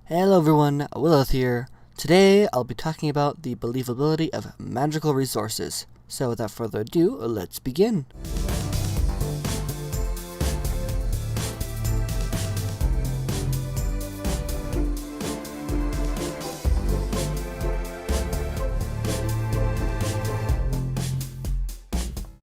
Hello everyone, Willith here. Today I'll be talking about the believability of magical resources. So without further ado, let's begin.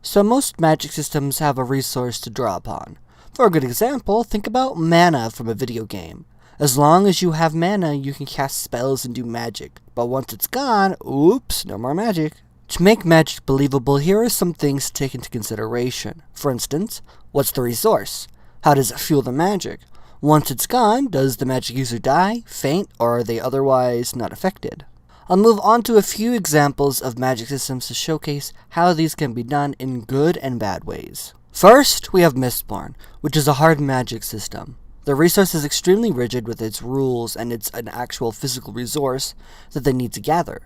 So most magic systems have a resource to draw upon. For a good example, think about mana from a video game. As long as you have mana, you can cast spells and do magic. But once it's gone, oops, no more magic. To make magic believable, here are some things to take into consideration. For instance, what's the resource? How does it fuel the magic? Once it's gone, does the magic user die, faint, or are they otherwise not affected? I'll move on to a few examples of magic systems to showcase how these can be done in good and bad ways. First, we have Mistborn, which is a hard magic system. The resource is extremely rigid with its rules, and it's an actual physical resource that they need to gather.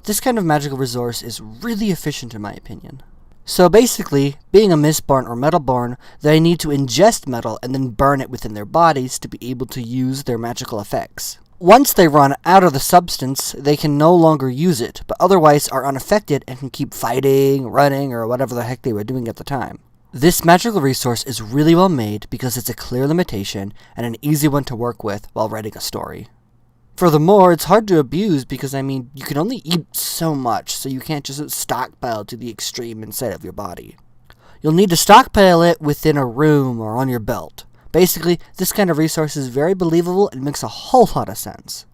This kind of magical resource is really efficient in my opinion. So basically, being a Mistborn or Metalborn, they need to ingest metal and then burn it within their bodies to be able to use their magical effects. Once they run out of the substance, they can no longer use it, but otherwise are unaffected and can keep fighting, running, or whatever the heck they were doing at the time. This magical resource is really well made because it's a clear limitation and an easy one to work with while writing a story. Furthermore, it's hard to abuse because, you can only eat so much, so you can't just stockpile to the extreme inside of your body. You'll need to stockpile it within a room or on your belt. Basically, this kind of resource is very believable and makes a whole lot of sense.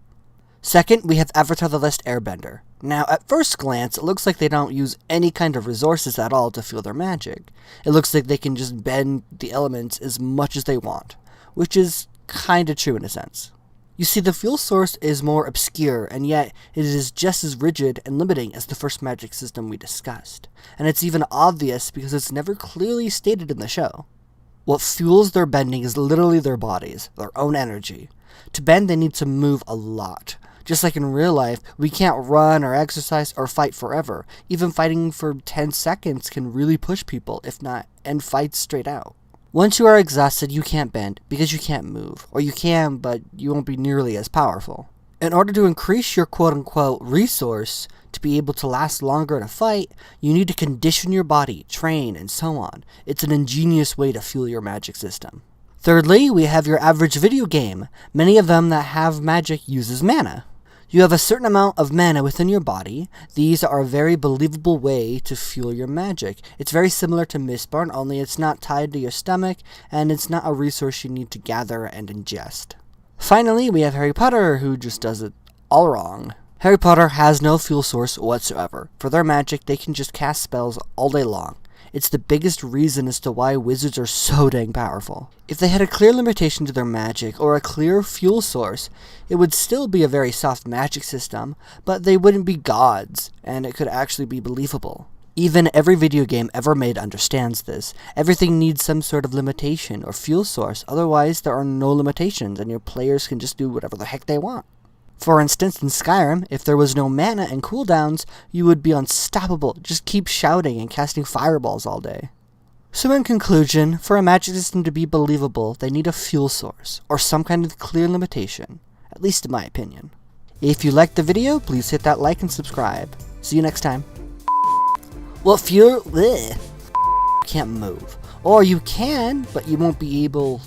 Second, we have Avatar: The Last Airbender. Now, at first glance, it looks like they don't use any kind of resources at all to fuel their magic. It looks like they can just bend the elements as much as they want, which is kinda true in a sense. You see, the fuel source is more obscure, and yet it is just as rigid and limiting as the first magic system we discussed. And it's even obvious because it's never clearly stated in the show. What fuels their bending is literally their bodies, their own energy. To bend, they need to move a lot. Just like in real life, we can't run or exercise or fight forever. Even fighting for 10 seconds can really push people, if not end fights straight out. Once you are exhausted, you can't bend because you can't move. Or you can, but you won't be nearly as powerful. In order to increase your quote-unquote resource to be able to last longer in a fight, you need to condition your body, train, and so on. It's an ingenious way to fuel your magic system. Thirdly, we have your average video game. Many of them that have magic uses mana. You have a certain amount of mana within your body. These are a very believable way to fuel your magic. It's very similar to Mistborn, only it's not tied to your stomach, and it's not a resource you need to gather and ingest. Finally, we have Harry Potter, who just does it all wrong. Harry Potter has no fuel source whatsoever. For their magic, they can just cast spells all day long. It's the biggest reason as to why wizards are so dang powerful. If they had a clear limitation to their magic, or a clear fuel source, it would still be a very soft magic system, but they wouldn't be gods, and it could actually be believable. Even every video game ever made understands this. Everything needs some sort of limitation or fuel source, otherwise there are no limitations and your players can just do whatever the heck they want. For instance, in Skyrim, if there was no mana and cooldowns, you would be unstoppable. Just keep shouting and casting fireballs all day. So in conclusion, for a magic system to be believable, they need a fuel source, or some kind of clear limitation, at least in my opinion. If you liked the video, please hit that like and subscribe. See you next time. Well, fuel, can't move. Or you can, but you won't be able,